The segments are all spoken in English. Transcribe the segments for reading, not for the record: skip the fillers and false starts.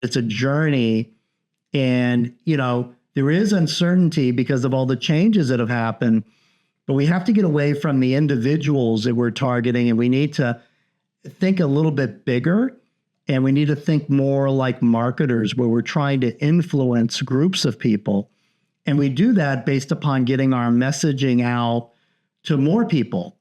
It's a journey. And, there is uncertainty because of all the changes that have happened, but we have to get away from the individuals that we're targeting, and we need to think a little bit bigger, and we need to think more like marketers, where we're trying to influence groups of people. And we do that based upon getting our messaging out to more people.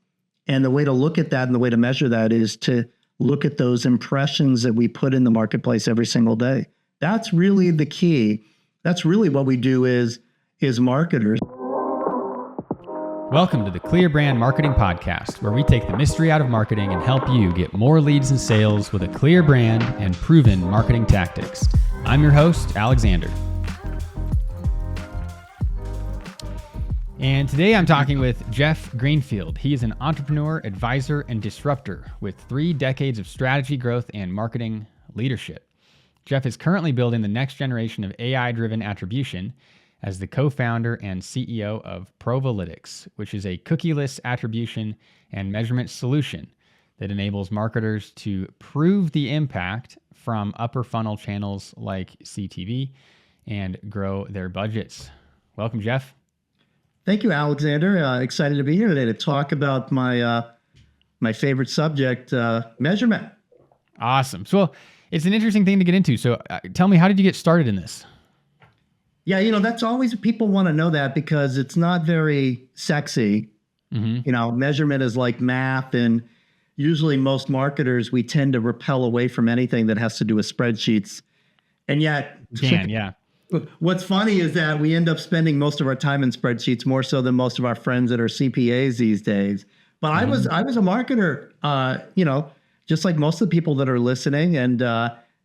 And the way to look at that and the way to measure that is to look at those impressions that we put in the marketplace every single day. That's really the key. That's really what we do is marketers. Welcome to the Clear Brand Marketing Podcast, where we take the mystery out of marketing and help you get more leads and sales with a clear brand and proven marketing tactics. I'm your host, Alexander. And today I'm talking with Jeff Greenfield. He is an entrepreneur, advisor, and disruptor with 3 decades of strategy, growth, and marketing leadership. Jeff is currently building the next generation of AI-driven attribution as the co-founder and CEO of Provalytics, which is a cookieless attribution and measurement solution that enables marketers to prove the impact from upper funnel channels like CTV and grow their budgets. Welcome, Jeff. Thank you, Alexander. Excited to be here today to talk about my favorite subject, measurement. Awesome. So it's an interesting thing to get into. So tell me, how did you get started in this? Yeah, that's always people want to know that because it's not very sexy. Mm-hmm. Measurement is like math, and usually most marketers, we tend to repel away from anything that has to do with spreadsheets. And yet, what's funny is that we end up spending most of our time in spreadsheets, more so than most of our friends that are CPAs these days. But I was a marketer, just like most of the people that are listening, and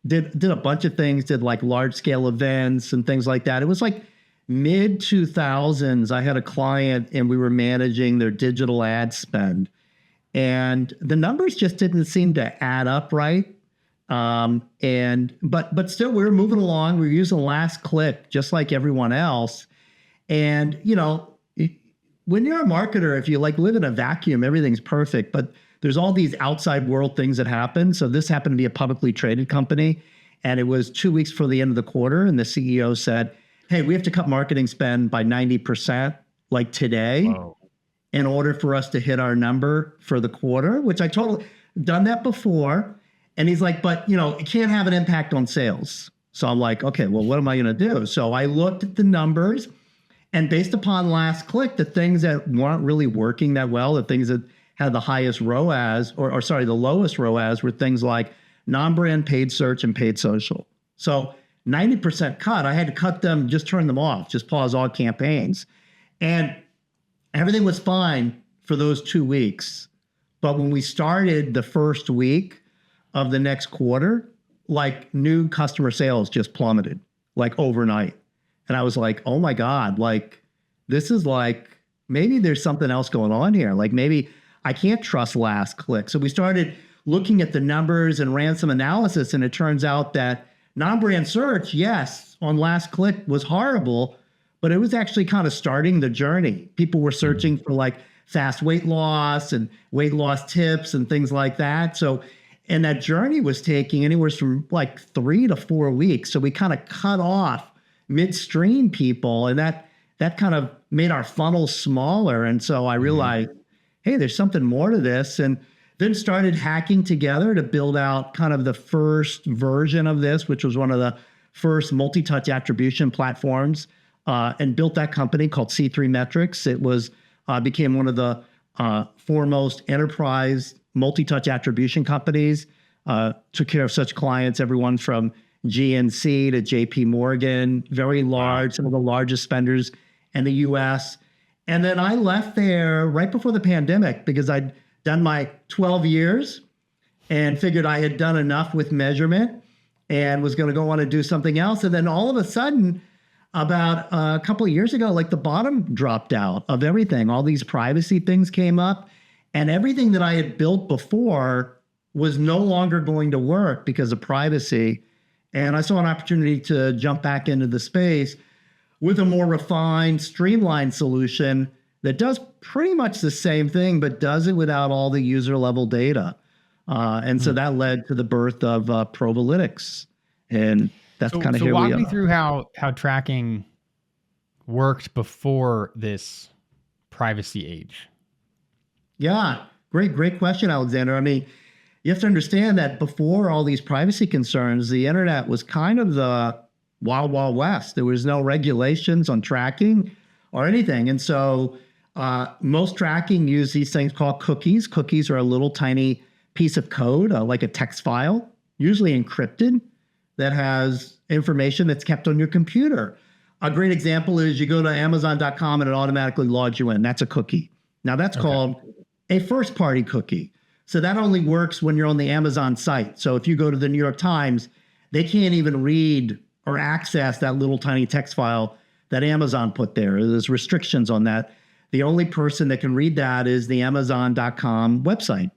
did a bunch of things, did like large scale events and things like that. It was like mid 2000s. I had a client and we were managing their digital ad spend, and the numbers just didn't seem to add up right. But still we were moving along. We were using last click just like everyone else. And, when you're a marketer, if you live in a vacuum, everything's perfect, but there's all these outside world things that happen. So this happened to be a publicly traded company, and it was 2 weeks for the end of the quarter. And the CEO said, "Hey, we have to cut marketing spend by 90% like today." Whoa. In order for us to hit our number for the quarter, which I totally done that before. And he's like, "But it can't have an impact on sales." So I'm like, okay, well, what am I going to do? So I looked at the numbers, and based upon last click, the things that weren't really working that well, the things that had the highest ROAS, the lowest ROAS, were things like non-brand paid search and paid social. So 90% cut, I had to cut them, just turn them off, just pause all campaigns. And everything was fine for those 2 weeks. But when we started the first week of the next quarter, new customer sales just plummeted overnight. And I was like, oh my God, this is maybe there's something else going on here. Maybe I can't trust last click. So we started looking at the numbers and ran some analysis, and it turns out that non-brand search, yes, on last click was horrible, but it was actually kind of starting the journey. People were searching for fast weight loss and weight loss tips and things like that. So, and that journey was taking anywhere from 3 to 4 weeks. So we kind of cut off midstream people, and that kind of made our funnel smaller. And so I realized, hey, there's something more to this, and then started hacking together to build out kind of the first version of this, which was one of the first multi-touch attribution platforms, and built that company called C3 Metrics. It was became one of the foremost enterprise multi-touch attribution companies, took care of such clients, everyone from GNC to JP Morgan, very large, some of the largest spenders in the US. And then I left there right before the pandemic because I'd done my 12 years and figured I had done enough with measurement and was going to go on and do something else. And then all of a sudden, about a couple of years ago, the bottom dropped out of everything. All these privacy things came up, and everything that I had built before was no longer going to work because of privacy. And I saw an opportunity to jump back into the space with a more refined, streamlined solution that does pretty much the same thing, but does it without all the user level data. So that led to the birth of Provalytics. And that's So, kind of so here we walk me are. through how tracking worked before this privacy age. Yeah, great question, Alexander. I mean, you have to understand that before all these privacy concerns, the internet was kind of the wild, wild west. There was no regulations on tracking or anything. And so most tracking used these things called cookies. Cookies are a little tiny piece of code, like a text file, usually encrypted, that has information that's kept on your computer. A great example is you go to Amazon.com and it automatically logs you in. That's a cookie. Now that's called a first party cookie. So that only works when you're on the Amazon site. So if you go to the New York Times, they can't even read or access that little tiny text file that Amazon put there. There's restrictions on that. The only person that can read that is the Amazon.com website.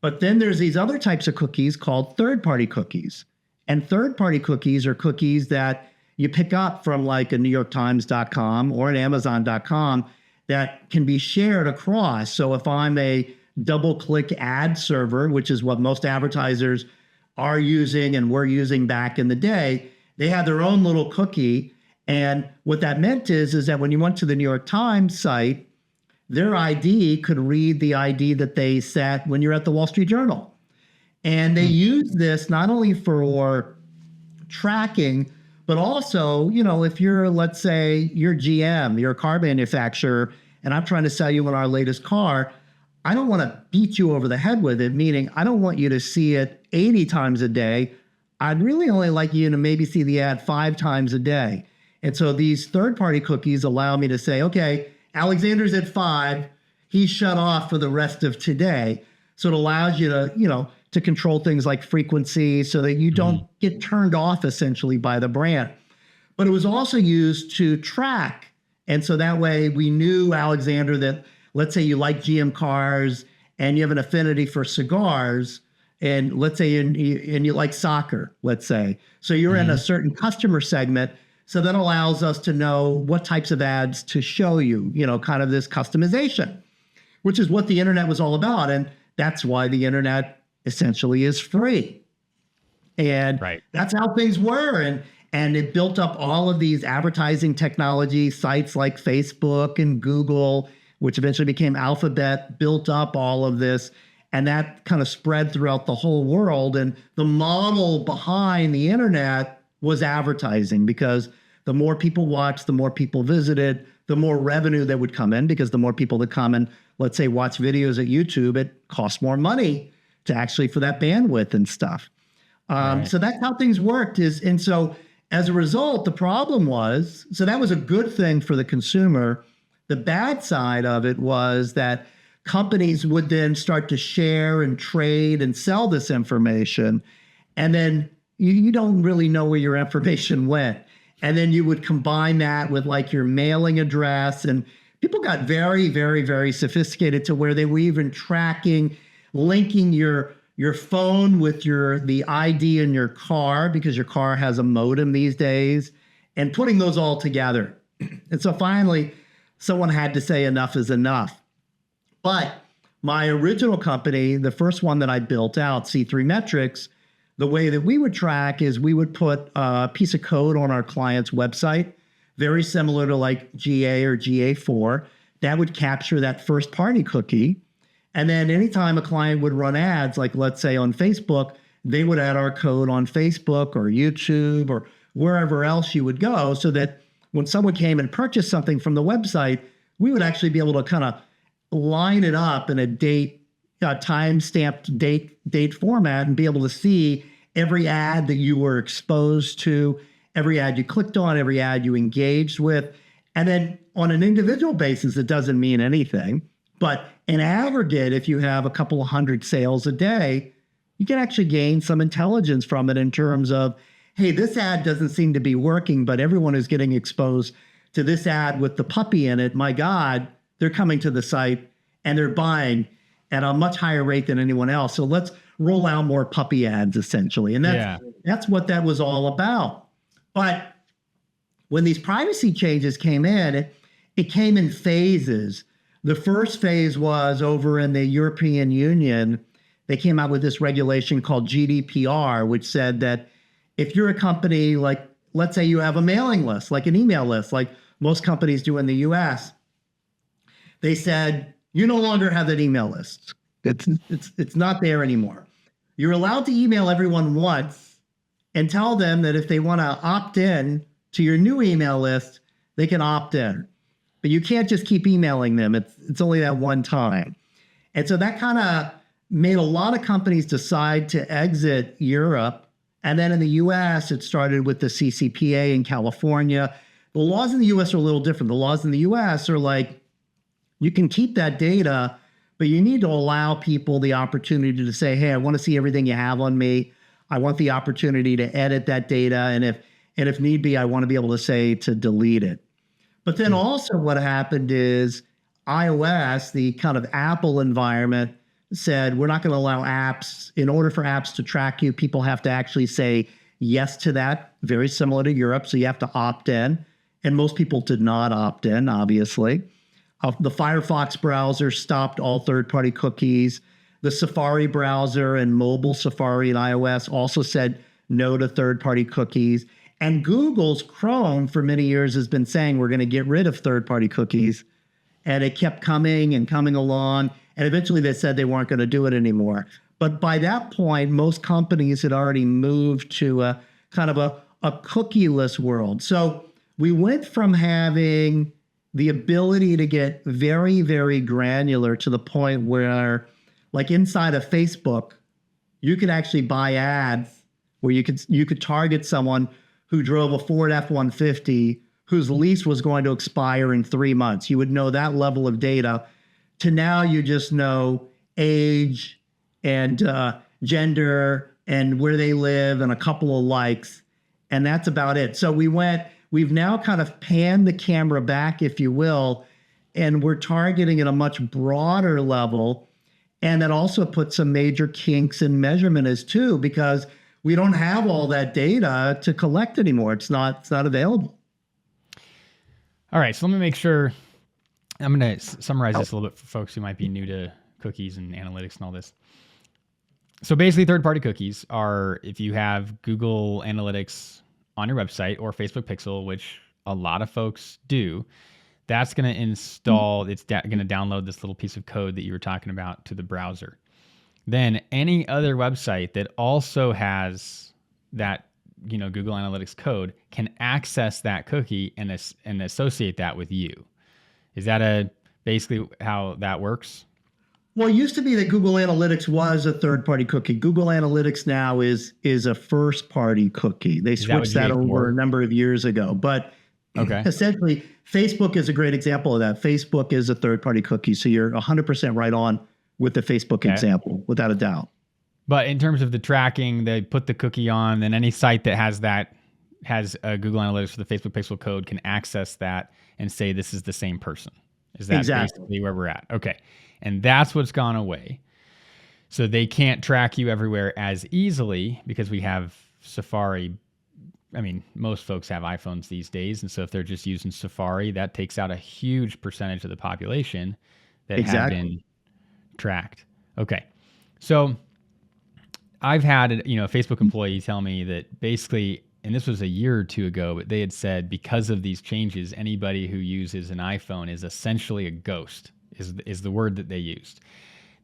But then there's these other types of cookies called third-party cookies. And third-party cookies are cookies that you pick up from like a NewYorkTimes.com or an Amazon.com that can be shared across. So if I'm a double-click ad server, which is what most advertisers are using and were using back in the day, they had their own little cookie. And what that meant is that when you went to the New York Times site, their ID could read the ID that they set when you're at the Wall Street Journal. And they use this not only for tracking, but also, you know, if you're, let's say, you're GM, you're a car manufacturer, and I'm trying to sell you on our latest car, I don't want to beat you over the head with it, meaning I don't want you to see it 80 times a day. I'd really only like you to maybe see the ad 5 times a day. And so these third-party cookies allow me to say, okay, Alexander's at 5, he's shut off for the rest of today. So it allows you to, you know, to control things like frequency so that you don't get turned off essentially by the brand. But it was also used to track. And so that way we knew, Alexander, that let's say you like GM cars and you have an affinity for cigars, and let's say you like soccer, let's say. So you're in a certain customer segment. So that allows us to know what types of ads to show you, you know, kind of this customization, which is what the internet was all about. And that's why the internet essentially is free. And that's how things were. And it built up all of these advertising technology sites like Facebook and Google, which eventually became Alphabet, built up all of this. And that kind of spread throughout the whole world. And the model behind the internet was advertising, because the more people watched, the more people visited, the more revenue that would come in, because the more people that come and, let's say, watch videos at YouTube, it costs more money to actually for that bandwidth and stuff. So that's how things worked. And so as a result, the problem was, so that was a good thing for the consumer. The bad side of it was that companies would then start to share and trade and sell this information. And then you don't really know where your information went. And then you would combine that with like your mailing address. And people got very, very, very sophisticated to where they were even tracking, linking your phone with the ID in your car, because your car has a modem these days, and putting those all together. And so finally, someone had to say enough is enough. But my original company, the first one that I built out, C3 Metrics, the way that we would track is we would put a piece of code on our client's website, very similar to like GA or GA4, that would capture that first party cookie. And then anytime a client would run ads, like let's say on Facebook, they would add our code on Facebook or YouTube or wherever else you would go, so that when someone came and purchased something from the website, we would actually be able to kind of line it up in a time-stamped date format and be able to see every ad that you were exposed to, every ad you clicked on, every ad you engaged with. And then on an individual basis, it doesn't mean anything. But in aggregate, if you have a couple of hundred sales a day, you can actually gain some intelligence from it in terms of, hey, this ad doesn't seem to be working, but everyone is getting exposed to this ad with the puppy in it. My God, they're coming to the site and they're buying at a much higher rate than anyone else. So let's roll out more puppy ads, essentially. And that's what that was all about. But when these privacy changes came in, it came in phases. The first phase was over in the European Union. They came out with this regulation called GDPR, which said that if you're a company like, let's say you have a mailing list, like an email list, like most companies do in the US, they said, you no longer have that email list. It's not there anymore. You're allowed to email everyone once and tell them that if they want to opt in to your new email list, they can opt in. But you can't just keep emailing them. It's only that one time. And so that kind of made a lot of companies decide to exit Europe. And then in the US, it started with the CCPA in California. The laws in the US are a little different. The laws in the US are like, you can keep that data, but you need to allow people the opportunity to say, hey, I want to see everything you have on me. I want the opportunity to edit that data. And if need be, I want to be able to say to delete it. But then also what happened is iOS, the kind of Apple environment, said, we're not going to allow apps. In order for apps to track you, people have to actually say yes to that, very similar to Europe. So you have to opt in. And most people did not opt in, obviously. The Firefox browser stopped all third-party cookies. The Safari browser and mobile Safari and iOS also said no to third-party cookies. And Google's Chrome for many years has been saying we're going to get rid of third-party cookies. And it kept coming and coming along. And eventually they said they weren't going to do it anymore. But by that point, most companies had already moved to a kind of a cookieless world. So we went from having the ability to get very, very granular to the point where, like inside of Facebook, you could actually buy ads where you could target someone who drove a Ford F-150 whose lease was going to expire in 3 months. You would know that level of data. To now, you just know age and gender and where they live and a couple of likes, and that's about it. So we've now kind of panned the camera back, if you will, and we're targeting at a much broader level. And that also puts some major kinks in measurement as too, because we don't have all that data to collect anymore. It's not available. All right, so let me make sure. I'm going to summarize this a little bit for folks who might be new to cookies and analytics and all this. So basically, third-party cookies are if you have Google Analytics on your website or Facebook Pixel, which a lot of folks do, that's going to install, it's going to download this little piece of code that you were talking about to the browser. Then any other website that also has that, Google Analytics code can access that cookie and associate that with you. Is that basically how that works? Well, it used to be that Google Analytics was a third-party cookie. Google Analytics now is a first-party cookie. They switched that over a number of years ago. But essentially, Facebook is a great example of that. Facebook is a third-party cookie. So you're 100% right on with the Facebook example, without a doubt. But in terms of the tracking, they put the cookie on, and any site that has Google Analytics for the Facebook Pixel code can access that and say this is the same person. Is that basically where we're at? Okay. And that's what's gone away. So they can't track you everywhere as easily because we have Safari. I mean, most folks have iPhones these days. And so if they're just using Safari, that takes out a huge percentage of the population that have been tracked. Okay. So I've had a Facebook employee tell me that basically, and this was a year or two ago, but they had said because of these changes, anybody who uses an iPhone is essentially a ghost, is the word that they used.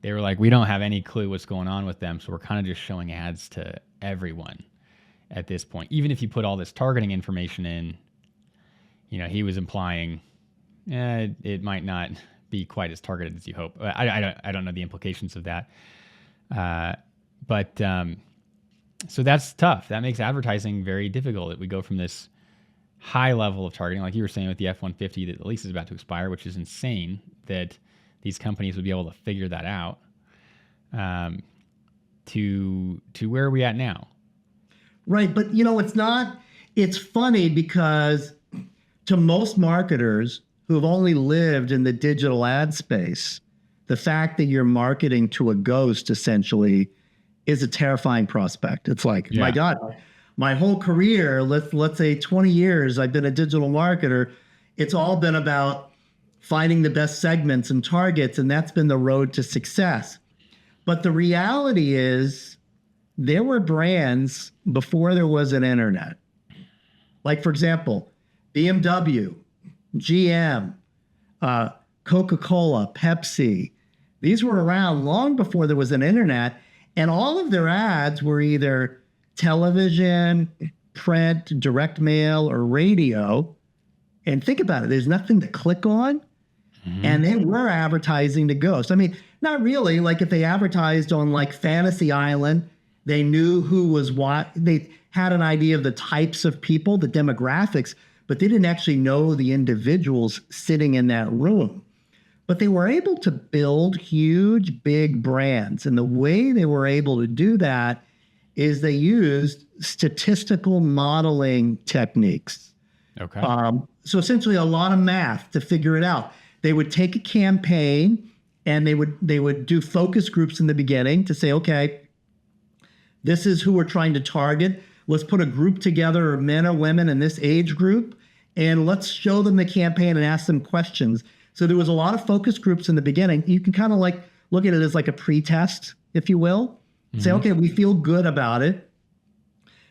They were like, we don't have any clue what's going on with them, so we're kind of just showing ads to everyone at this point. Even if you put all this targeting information in, he was implying it might not be quite as targeted as you hope. I don't know the implications of that. But so that's tough. That makes advertising very difficult. We go from this high level of targeting, like you were saying with the F-150 that the lease is about to expire, which is insane that these companies would be able to figure that out, to where are we at now? Right. But, it's funny because to most marketers who have only lived in the digital ad space, the fact that you're marketing to a ghost essentially is a terrifying prospect. It's like, my God, my whole career, let's say 20 years, I've been a digital marketer. It's all been about finding the best segments and targets, and that's been the road to success. But the reality is there were brands before there was an internet. Like, for example, BMW, GM, Coca-Cola, Pepsi. These were around long before there was an internet, and all of their ads were either television, print, direct mail, or radio. And think about it, there's nothing to click on, and they were advertising to ghosts. I mean, not really. Like if they advertised on like Fantasy Island, they knew who was what. They had an idea of the types of people, the demographics, but they didn't actually know the individuals sitting in that room. But they were able to build huge, big brands. And the way they were able to do that is they used statistical modeling techniques. Okay. So essentially a lot of math to figure it out. They would take a campaign and they would do focus groups in the beginning to say, okay, this is who we're trying to target. Let's put a group together of men or women in this age group, and let's show them the campaign and ask them questions. So there was a lot of focus groups in the beginning. You can kind of like look at it as like a pre-test, if you will. Say, okay, we feel good about it.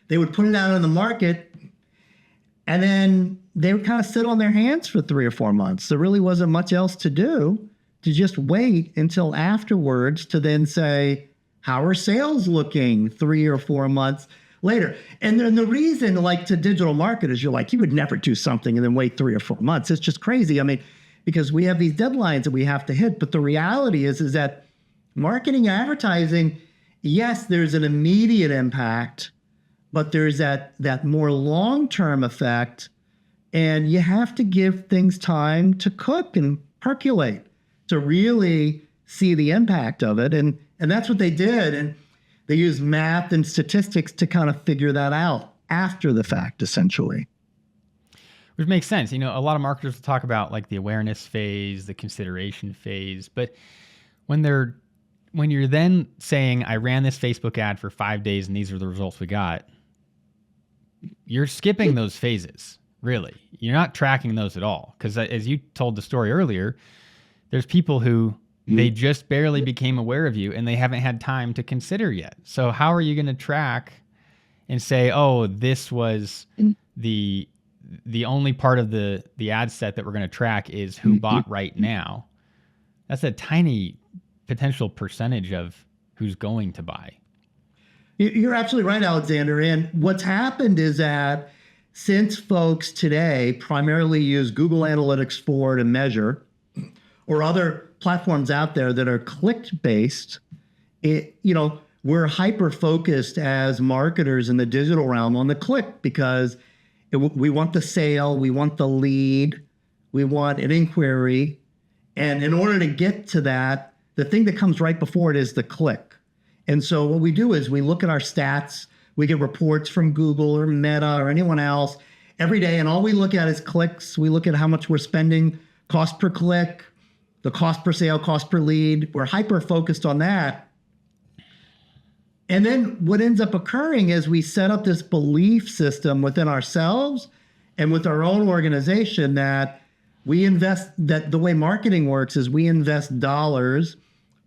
They would put it out on the market, and then they would kind of sit on their hands for 3 or 4 months. There really wasn't much else to do, to just wait until afterwards to then say, how are sales looking 3 or 4 months later? And then the reason, like to digital marketers, you're like, you would never do something and then wait 3 or 4 months. It's just crazy. I mean, because we have these deadlines that we have to hit. But the reality is that marketing advertising, yes, there's an immediate impact, but there's that more long-term effect. And you have to give things time to cook and percolate to really see the impact of it. And that's what they did. And they used math and statistics to kind of figure that out after the fact, essentially. Which makes sense. You know, a lot of marketers will talk about like the awareness phase, the consideration phase, but when you're then saying, I ran this Facebook ad for 5 days and these are the results we got, you're skipping those phases, really. You're not tracking those at all. Because as you told the story earlier, there's people who they just barely became aware of you and they haven't had time to consider yet. So how are you going to track and say, oh, this was the only part of the ad set that we're going to track is who bought right now? That's a tiny potential percentage of who's going to buy. You're absolutely right, Alexander. And what's happened is that since folks today primarily use Google Analytics 4 to measure, or other platforms out there that are click-based, we're hyper-focused as marketers in the digital realm on the click because we want the sale, we want the lead, we want an inquiry. And in order to get to that, the thing that comes right before it is the click. And so what we do is we look at our stats, we get reports from Google or Meta or anyone else every day, and all we look at is clicks. We look at how much we're spending, cost per click, the cost per sale, cost per lead. We're hyper-focused on that. And then what ends up occurring is we set up this belief system within ourselves and with our own organization that we invest, that the way marketing works is we invest dollars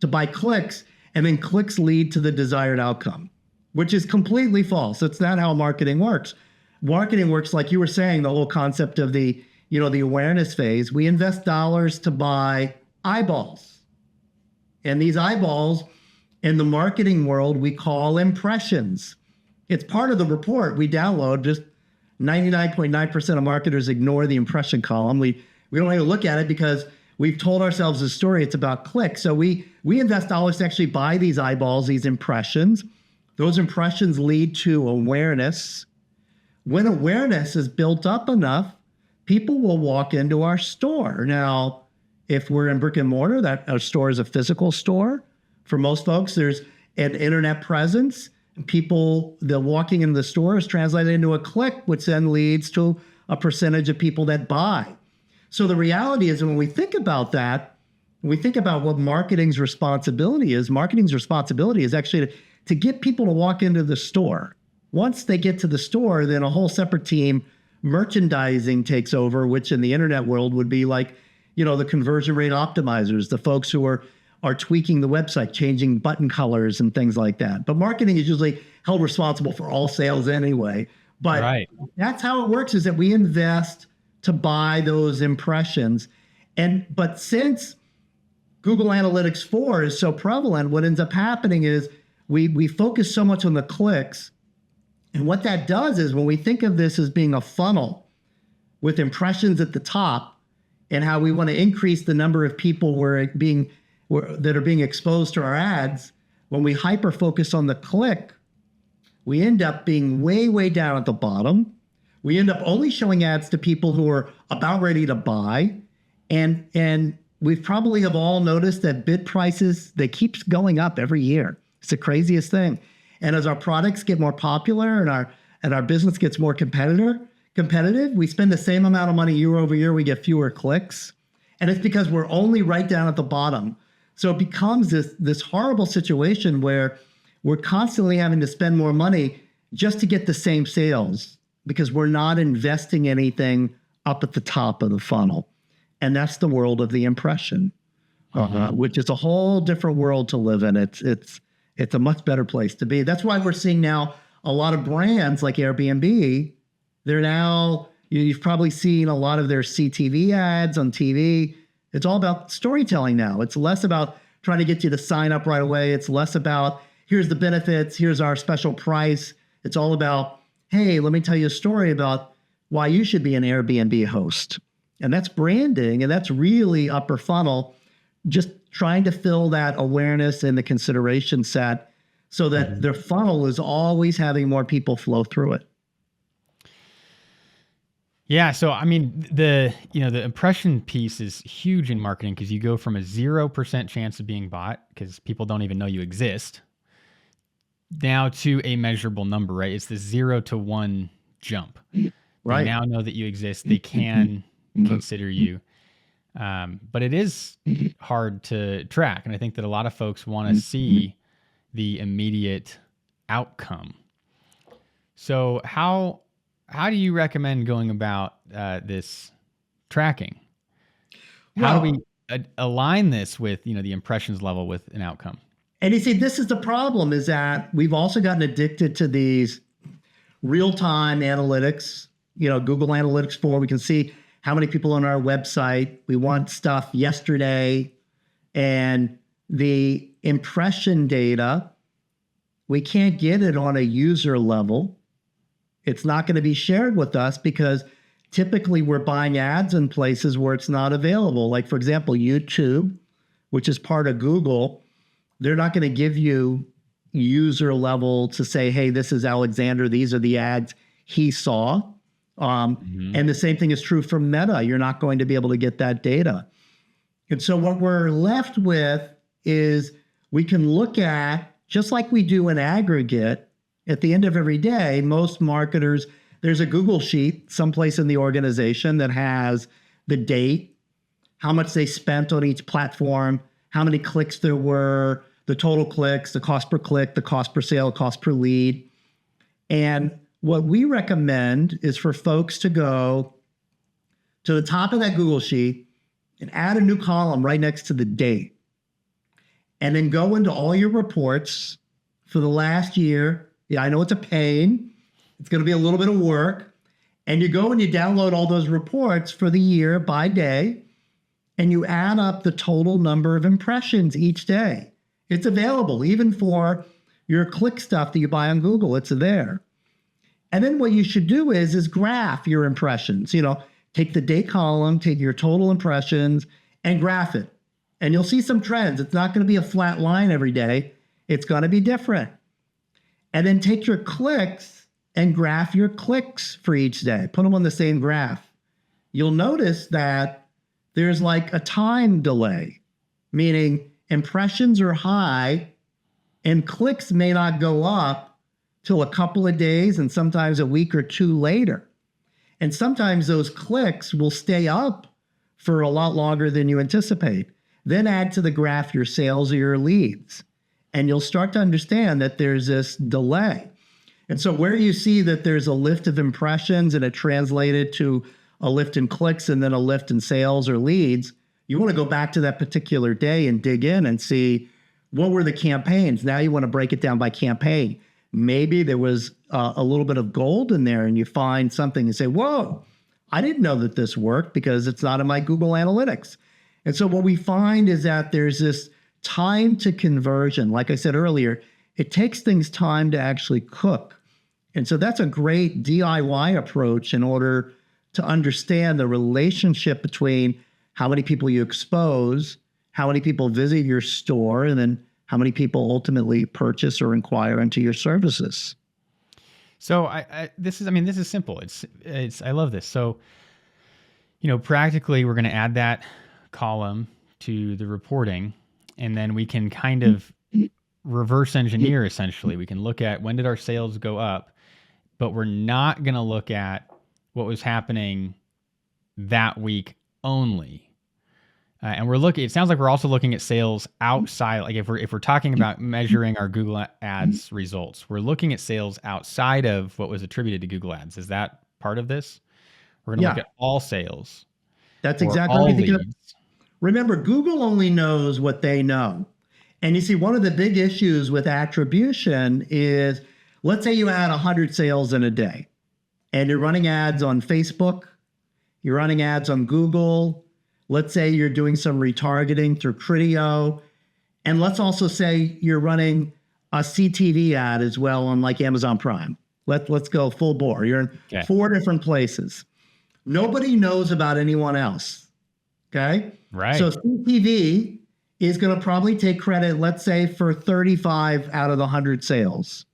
to buy clicks, and then clicks lead to the desired outcome, which is completely false. It's not how marketing works. Marketing works like you were saying, the whole concept of the awareness phase. We invest dollars to buy eyeballs. And these eyeballs in the marketing world, we call impressions. It's part of the report we download. Just 99.9% of marketers ignore the impression column. We don't even look at it because we've told ourselves a story. It's about clicks. So we invest dollars to actually buy these eyeballs, these impressions. Those impressions lead to awareness. When awareness is built up enough, people will walk into our store. Now, if we're in brick and mortar, that our store is a physical store. For most folks, there's an internet presence. People, the walking into the store is translated into a click, which then leads to a percentage of people that buy. So the reality is, when we think about that, when we think about what marketing's responsibility is actually to get people to walk into the store. Once they get to the store, then a whole separate team, merchandising, takes over, which in the internet world would be like, the conversion rate optimizers, the folks who are are tweaking the website, changing button colors and things like that. But marketing is usually held responsible for all sales anyway. But Right. that's how it works, is that we invest to buy those impressions. But since Google Analytics 4 is so prevalent, what ends up happening is we focus so much on the clicks. And what that does is, when we think of this as being a funnel with impressions at the top, and how we want to increase the number of people that are being exposed to our ads, when we hyper focus on the click, we end up being way, way down at the bottom. We end up only showing ads to people who are about ready to buy. And we've probably have all noticed that bid prices, they keep going up every year. It's the craziest thing. And as our products get more popular and our business gets more competitive, we spend the same amount of money year over year, we get fewer clicks. And it's because we're only right down at the bottom. So it becomes this horrible situation where we're constantly having to spend more money just to get the same sales, because we're not investing anything up at the top of the funnel. And that's the world of the impression, which is a whole different world to live in. It's a much better place to be. That's why we're seeing now a lot of brands like Airbnb. They're now, you've probably seen a lot of their CTV ads on TV. It's all about storytelling now. It's less about trying to get you to sign up right away. It's less about, here's the benefits, here's our special price. It's all about, hey, let me tell you a story about why you should be an Airbnb host. And that's branding, and that's really upper funnel, just trying to fill that awareness and the consideration set so that their funnel is always having more people flow through it. Yeah. So, I mean, the impression piece is huge in marketing, because you go from a 0% chance of being bought, because people don't even know you exist, now to a measurable number, right? It's the 0 to 1 jump. Right. They now know that you exist. They can consider you. But it is hard to track. And I think that a lot of folks want to see the immediate outcome. So how do you recommend going about this tracking? How do we align this with, the impressions level with an outcome? And you see, this is the problem, is that we've also gotten addicted to these real-time analytics, Google Analytics 4. We can see how many people on our website. We want stuff yesterday. And the impression data, we can't get it on a user level. It's not going to be shared with us, because typically we're buying ads in places where it's not available. Like, for example, YouTube, which is part of Google, they're not going to give you user level to say, hey, this is Alexander, these are the ads he saw. And the same thing is true for Meta. You're not going to be able to get that data. And so what we're left with is, we can look at, just like we do in aggregate, at the end of every day, most marketers, there's a Google sheet someplace in the organization that has the date, how much they spent on each platform, how many clicks there were, the total clicks, the cost per click, the cost per sale, cost per lead. And what we recommend is for folks to go to the top of that Google sheet and add a new column right next to the date. And then go into all your reports for the last year. Yeah, I know it's a pain. It's going to be a little bit of work. And you go and you download all those reports for the year by day, and you add up the total number of impressions each day. It's available even for your click stuff that you buy on Google. It's there. And then what you should do is graph your impressions. Take the date column, take your total impressions, and graph it. And you'll see some trends. It's not going to be a flat line every day. It's going to be different. And then take your clicks and graph your clicks for each day. Put them on the same graph. You'll notice that there's like a time delay, meaning impressions are high and clicks may not go up till a couple of days and sometimes a week or two later. And sometimes those clicks will stay up for a lot longer than you anticipate. Then add to the graph your sales or your leads, and you'll start to understand that there's this delay. And so where you see that there's a lift of impressions and it translated to a lift in clicks and then a lift in sales or leads, You want to go back to that particular day and dig in and see what were the campaigns. Now you want to break it down by campaign. Maybe there was a little bit of gold in there and you find something and say, whoa, I didn't know that this worked because it's not in my Google Analytics. And so what we find is that there's this time to conversion. Like I said earlier, it takes things time to actually cook. And so that's a great DIY approach in order to understand the relationship between how many people you expose, how many people visit your store, and then how many people ultimately purchase or inquire into your services. So this is simple. I love this. So, practically we're going to add that column to the reporting, and then we can kind of reverse engineer essentially. We can look at when did our sales go up, but we're not going to look at what was happening that week only. And it sounds like we're also looking at sales outside. Like if we're talking about measuring our Google Ads results, we're looking at sales outside of what was attributed to Google Ads. Is that part of this? We're going to look at all sales. That's exactly what I'm thinking. Remember, Google only knows what they know. And you see, one of the big issues with attribution is, let's say you had 100 sales in a day and you're running ads on Facebook, you're running ads on Google. Let's say you're doing some retargeting through Criteo. And let's also say you're running a CTV ad as well on like Amazon Prime. Let's go full bore. You're in 4 different places. Nobody knows about anyone else. Okay? Right. So CTV is going to probably take credit, let's say, for 35 out of the 100 sales.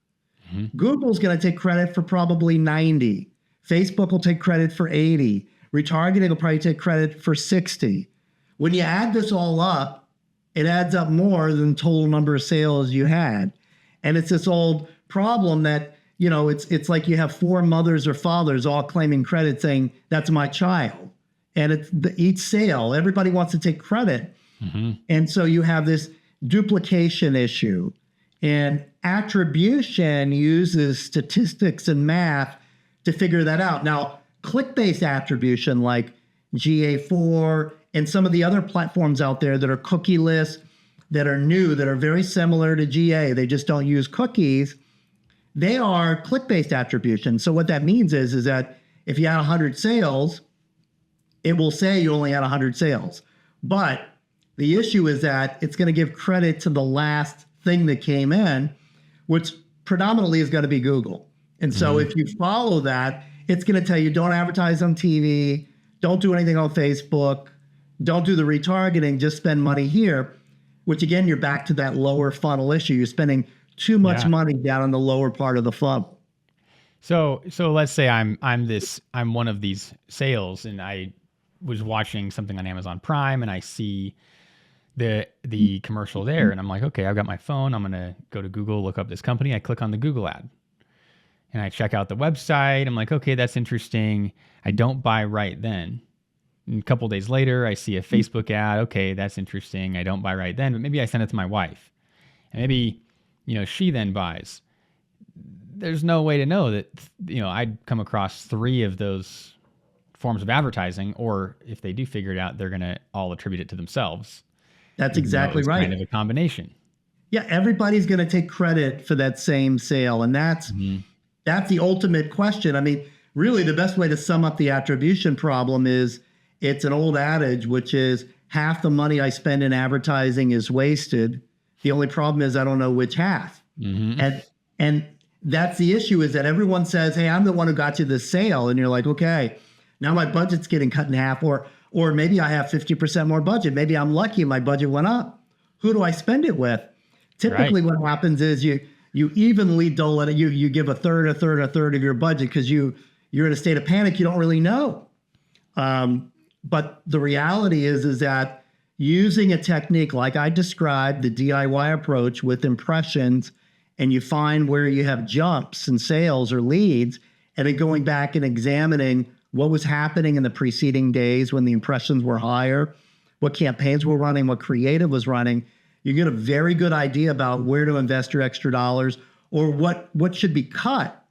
Mm-hmm. Google's going to take credit for probably 90. Facebook will take credit for 80. Retargeting will probably take credit for 60. When you add this all up, it adds up more than total number of sales you had. And it's this old problem that, it's like you have 4 mothers or fathers all claiming credit saying, that's my child. And it's each sale, everybody wants to take credit. Mm-hmm. And so you have this duplication issue. And attribution uses statistics and math to figure that out. Now, click-based attribution like GA4 and some of the other platforms out there that are cookieless, that are new, that are very similar to GA, they just don't use cookies, they are click-based attribution. So what that means is that if you had 100 sales, it will say you only had 100 sales. But the issue is that it's going to give credit to the last thing that came in, which predominantly is going to be Google. And so if you follow that, it's going to tell you don't advertise on TV, don't do anything on Facebook, don't do the retargeting, just spend money here, which again, you're back to that lower funnel issue. You're spending too much money down in the lower part of the funnel. So let's say I'm one of these sales and I was watching something on Amazon Prime and I see the commercial there and I'm like, okay, I've got my phone. I'm going to go to Google, look up this company. I click on the Google ad. And I check out the website. I'm like, okay, that's interesting. I don't buy right then. And a couple of days later, I see a Facebook ad. Okay, that's interesting. I don't buy right then, but maybe I send it to my wife. And maybe, she then buys. There's no way to know that, I'd come across 3 of those forms of advertising, or if they do figure it out, they're going to all attribute it to themselves. That's exactly right. Kind of a combination. Yeah, everybody's going to take credit for that same sale. And that's the ultimate question. I mean, really, the best way to sum up the attribution problem is it's an old adage, which is half the money I spend in advertising is wasted. The only problem is I don't know which half. Mm-hmm. And that's the issue, is that everyone says, hey, I'm the one who got you this sale. And you're like, okay, now my budget's getting cut in half, or maybe I have 50% more budget. Maybe I'm lucky my budget went up. Who do I spend it with? Typically what happens is you evenly dole it. You give a third of your budget because you're in a state of panic. You don't really know. But the reality is that using a technique like I described, the DIY approach with impressions, and you find where you have jumps in sales or leads, and then going back and examining what was happening in the preceding days when the impressions were higher, what campaigns were running, what creative was running, you get a very good idea about where to invest your extra dollars or what should be cut.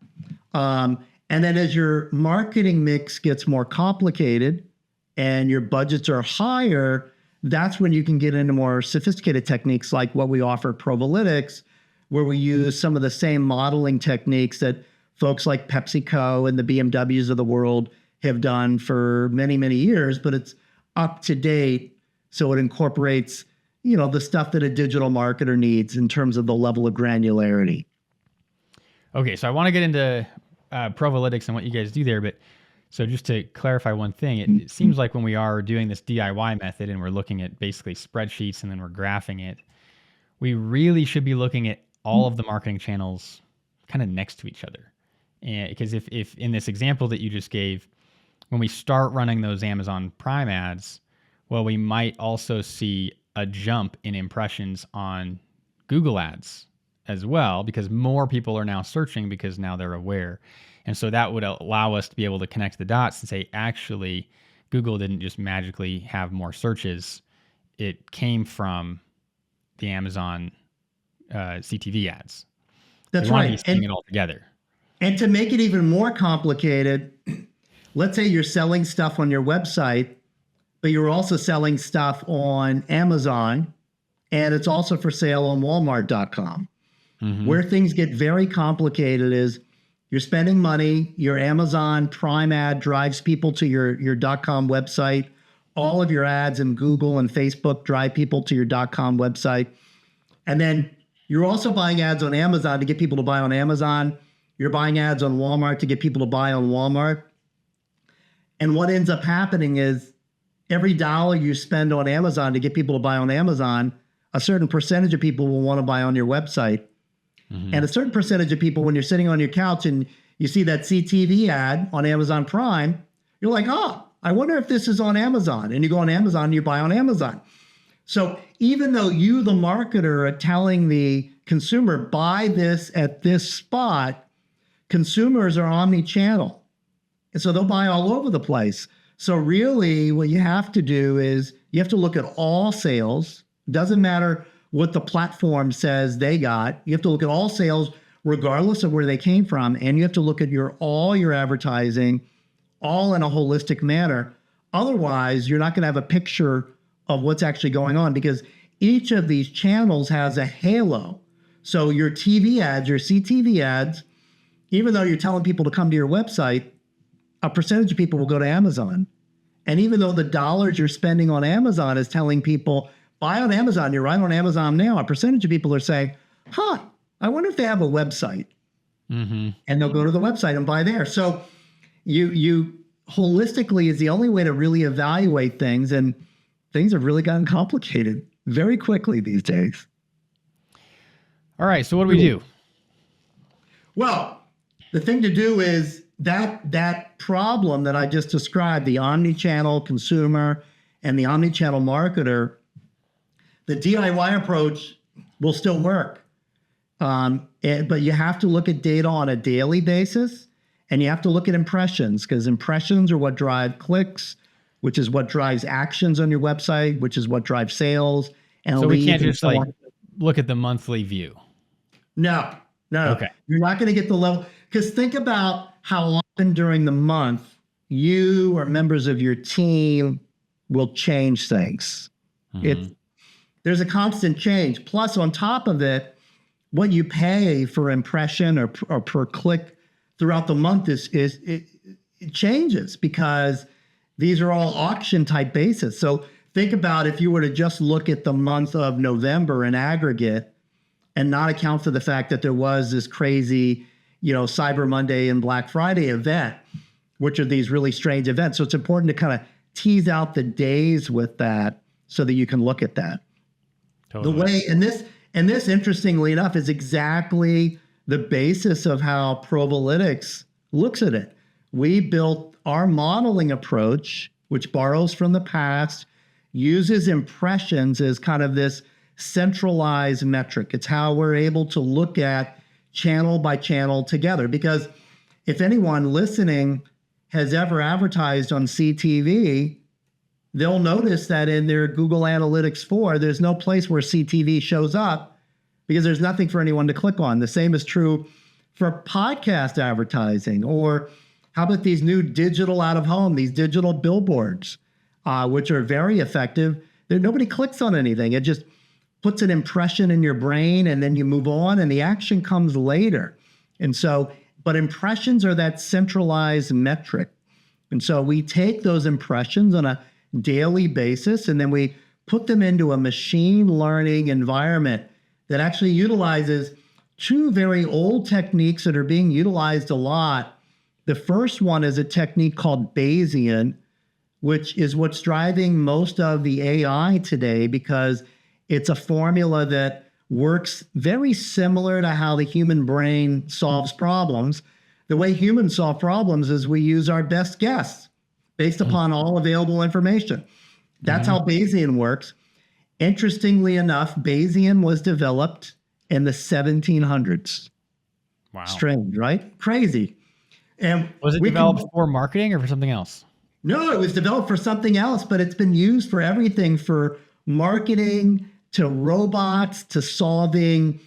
And then as your marketing mix gets more complicated and your budgets are higher, that's when you can get into more sophisticated techniques like what we offer at Provalytics, where we use some of the same modeling techniques that folks like PepsiCo and the BMWs of the world have done for many, many years, but it's up to date. So it incorporates, the stuff that a digital marketer needs in terms of the level of granularity. Okay, so I want to get into Provalytics and what you guys do there, but so just to clarify one thing, it seems like when we are doing this DIY method and we're looking at basically spreadsheets and then we're graphing it, we really should be looking at all of the marketing channels kind of next to each other. And because if in this example that you just gave, when we start running those Amazon Prime ads, well, we might also see a jump in impressions on Google ads as well, because more people are now searching because now they're aware. And so that would allow us to be able to connect the dots and say, actually, Google didn't just magically have more searches. It came from the Amazon CTV ads. That's right. And seeing it all together. And to make it even more complicated, let's say you're selling stuff on your website, but you're also selling stuff on Amazon, and it's also for sale on Walmart.com. Where things get very complicated is you're spending money, your Amazon Prime ad drives people to your .com website. All of your ads in Google and Facebook drive people to your .com website. And then you're also buying ads on Amazon to get people to buy on Amazon. You're buying ads on Walmart to get people to buy on Walmart. And what ends up happening is every dollar you spend on Amazon to get people to buy on Amazon, a certain percentage of people will want to buy on your website. And a certain percentage of people, when you're sitting on your couch and you see that CTV ad on Amazon Prime, you're like, I wonder if this is on Amazon. And you go on Amazon and you buy on Amazon. So even though you, the marketer, are telling the consumer, buy this at this spot, consumers are omni-channel. And so they'll buy all over the place. So really what you have to do is you have to look at all sales. Doesn't matter what the platform says they got. You have to look at all sales regardless of where they came from. And you have to look at all your advertising all in a holistic manner. Otherwise, you're not going to have a picture of what's actually going on, because each of these channels has a halo. So your TV ads, your CTV ads, even though you're telling people to come to your website, a percentage of people will go to Amazon. And even though the dollars you're spending on Amazon is telling people, buy on Amazon, you're right on Amazon now, a percentage of people are saying, I wonder if they have a website. And they'll go to the website and buy there. So you holistically is the only way to really evaluate things. And things have really gotten complicated very quickly these days. All right. So what do we do? Well, the thing to do is that problem that I just described, the omni-channel consumer and the omni-channel marketer, the DIY approach will still work. But you have to look at data on a daily basis, and you have to look at impressions, because impressions are what drive clicks, which is what drives actions on your website, which is what drives sales. And so we can't just look at the monthly view. No. Okay. You're not going to get the level, because think about how often during the month you or members of your team will change things. There's a constant change. Plus, on top of it, what you pay for impression or per click throughout the month it changes, because these are all auction type basis. So think about if you were to just look at the month of November in aggregate and not account for the fact that there was this crazy, Cyber Monday and Black Friday event, which are these really strange events. So it's important to kind of tease out the days with that so that you can look at that. Totally. The way, and this interestingly enough is exactly the basis of how Provalytics looks at it. We built our modeling approach, which borrows from the past, uses impressions as kind of this centralized metric. It's how we're able to look at channel by channel together. Because if anyone listening has ever advertised on CTV, they'll notice that in their Google Analytics 4, there's no place where CTV shows up because there's nothing for anyone to click on. The same is true for podcast advertising, or how about these new digital out of home, these digital billboards, which are very effective. nobody clicks on anything. It just puts an impression in your brain and then you move on and the action comes later. And so, but impressions are that centralized metric. And so we take those impressions on a daily basis and then we put them into a machine learning environment that actually utilizes two very old techniques that are being utilized a lot. The first one is a technique called Bayesian, which is what's driving most of the AI today because it's a formula that works very similar to how the human brain solves problems. The way humans solve problems is we use our best guess based upon all available information. That's how Bayesian works. Interestingly enough, Bayesian was developed in the 1700s. Wow. Strange, right? Crazy. And was it developed for marketing or for something else? No, it was developed for something else, but it's been used for everything, for marketing to robots to solving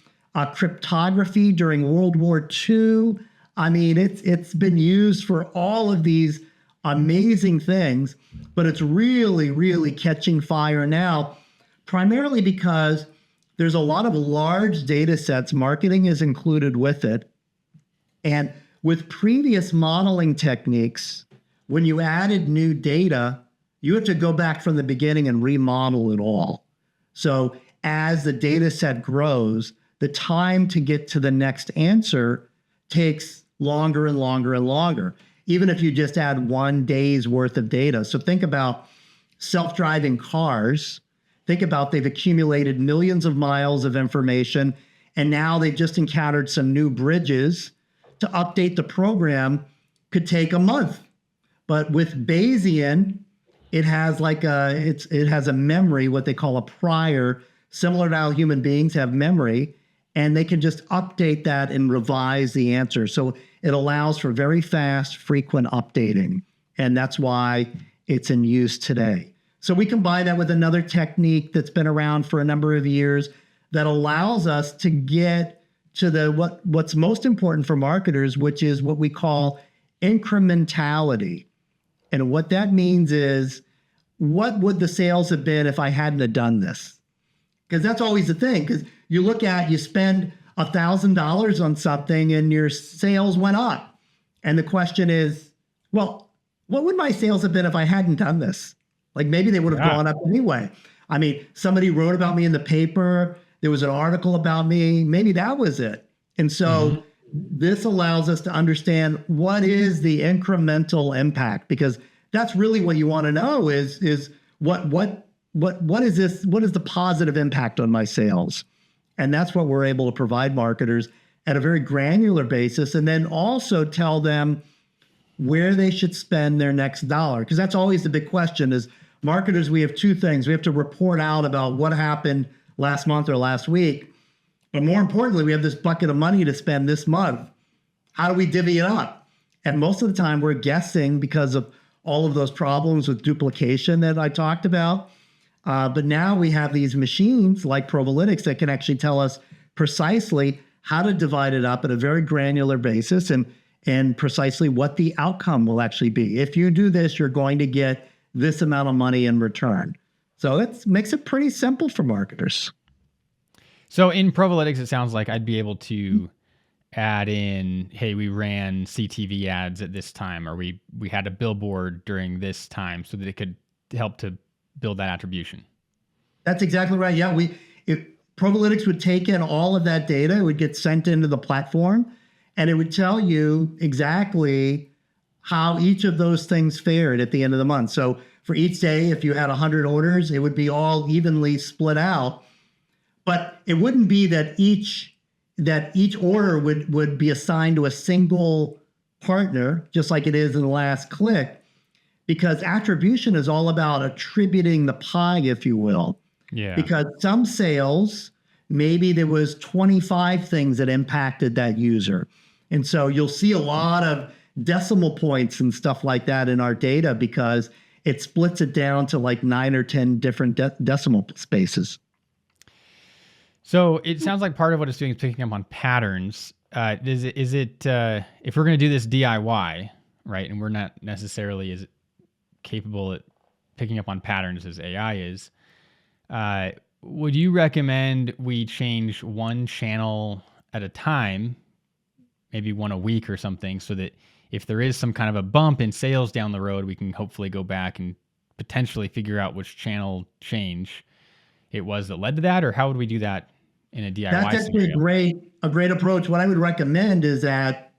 cryptography during World War II. I mean, it's been used for all of these amazing things, but it's really, really catching fire now, primarily because there's a lot of large data sets. Marketing is included with it. And with previous modeling techniques, when you added new data, you have to go back from the beginning and remodel it all. So as the data set grows, the time to get to the next answer takes longer and longer and longer, even if you just add 1 day's worth of data. So think about self-driving cars. Think about they've accumulated millions of miles of information, and now they've just encountered some new bridges. To update the program could take a month. But with Bayesian, it has it has a memory, what they call a prior, similar to how human beings have memory, and they can just update that and revise the answer. So it allows for very fast, frequent updating, and that's why it's in use today. So we combine that with another technique that's been around for a number of years that allows us to get to what's most important for marketers, which is what we call incrementality. And what that means is, what would the sales have been if I hadn't have done this? Because that's always the thing, because you spend $1,000 on something and your sales went up. And the question is, well, what would my sales have been if I hadn't done this? Like maybe they would have gone up anyway. I mean, somebody wrote about me in the paper. There was an article about me. Maybe that was it. And so this allows us to understand what is the incremental impact, because that's really what you want to know is what is this? What is the positive impact on my sales? And that's what we're able to provide marketers at a very granular basis, and then also tell them where they should spend their next dollar. Because that's always the big question is marketers, we have two things. We have to report out about what happened last month or last week. But more importantly, we have this bucket of money to spend this month. How do we divvy it up? And most of the time we're guessing because of all of those problems with duplication that I talked about. But now we have these machines like Provalytics that can actually tell us precisely how to divide it up at a very granular basis and precisely what the outcome will actually be. If you do this, you're going to get this amount of money in return. So it makes it pretty simple for marketers. So in Provalytics, it sounds like I'd be able to add in, hey, we ran CTV ads at this time, or we had a billboard during this time, so that it could help to build that attribution. That's exactly right. Yeah, if Provalytics would take in all of that data, it would get sent into the platform, and it would tell you exactly how each of those things fared at the end of the month. So for each day, if you had 100 orders, it would be all evenly split out. But it wouldn't be that each order would be assigned to a single partner, just like it is in the last click, because attribution is all about attributing the pie, if you will. Yeah. Because some sales, maybe there was 25 things that impacted that user. And so you'll see a lot of decimal points and stuff like that in our data because it splits it down to like 9 or 10 different decimal spaces. So it sounds like part of what it's doing is picking up on patterns. Is it if we're going to do this DIY, right, and we're not necessarily as capable at picking up on patterns as AI is, Would you recommend we change one channel at a time, maybe one a week or something, so that if there is some kind of a bump in sales down the road, we can hopefully go back and potentially figure out which channel change it was that led to that? Or how would we do that in a DIY That's actually scenario? a great approach. What I would recommend is that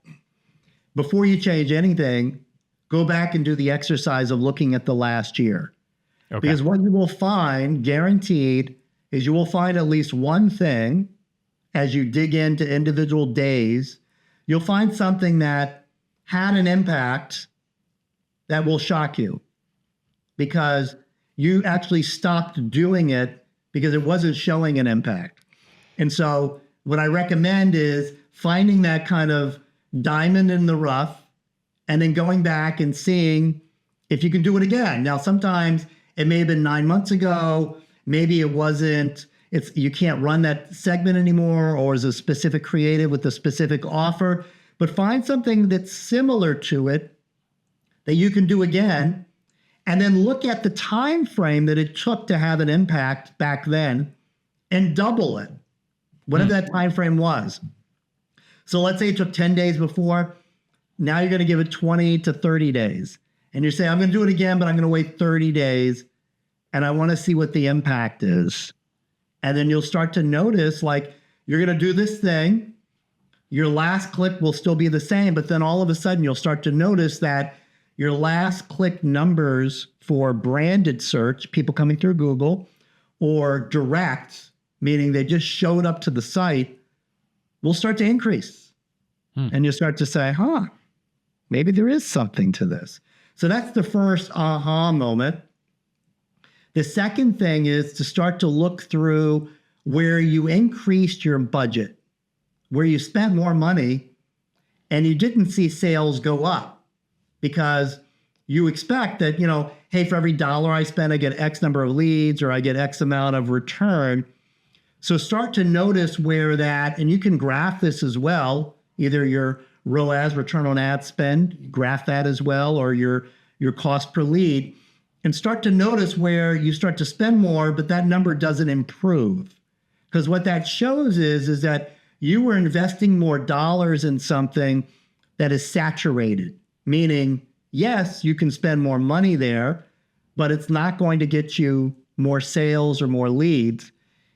before you change anything, go back and do the exercise of looking at the last year. Okay. Because what you will find, guaranteed, is you will find at least one thing as you dig into individual days. You'll find something that had an impact that will shock you because you actually stopped doing it because it wasn't showing an impact. And so what I recommend is finding that kind of diamond in the rough and then going back and seeing if you can do it again. Now, sometimes it may have been 9 months ago. Maybe it wasn't, you can't run that segment anymore, or is a specific creative with a specific offer, but find something that's similar to it that you can do again. And then look at the time frame that it took to have an impact back then and double it, whatever that time frame was. So let's say it took 10 days before. Now you're going to give it 20 to 30 days. And you say, I'm going to do it again, but I'm going to wait 30 days. And I want to see what the impact is. And then you'll start to notice, like, you're going to do this thing. Your last click will still be the same. But then all of a sudden, you'll start to notice that your last click numbers for branded search, people coming through Google, or direct, meaning they just showed up to the site, will start to increase. And you'll start to say, maybe there is something to this. So that's the first aha moment. The second thing is to start to look through where you increased your budget, where you spent more money and you didn't see sales go up because you expect that, hey, for every dollar I spend, I get X number of leads or I get X amount of return. So start to notice where that, and you can graph this as well, either your ROAS, return on ad spend, graph that as well, or your cost per lead, and start to notice where you start to spend more, but that number doesn't improve. Because what that shows is that you were investing more dollars in something that is saturated, meaning, yes, you can spend more money there, but it's not going to get you more sales or more leads.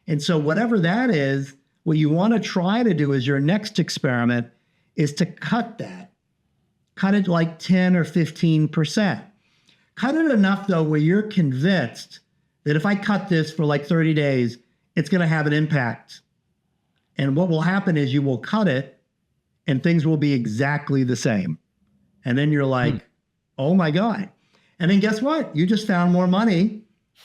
And so whatever that is, what you want to try to do is your next experiment is to cut that. Cut it like 10 or 15%. Cut it enough, though, where you're convinced that if I cut this for like 30 days, it's going to have an impact. And what will happen is you will cut it and things will be exactly the same. And then you're like, oh my God. And then guess what? You just found more money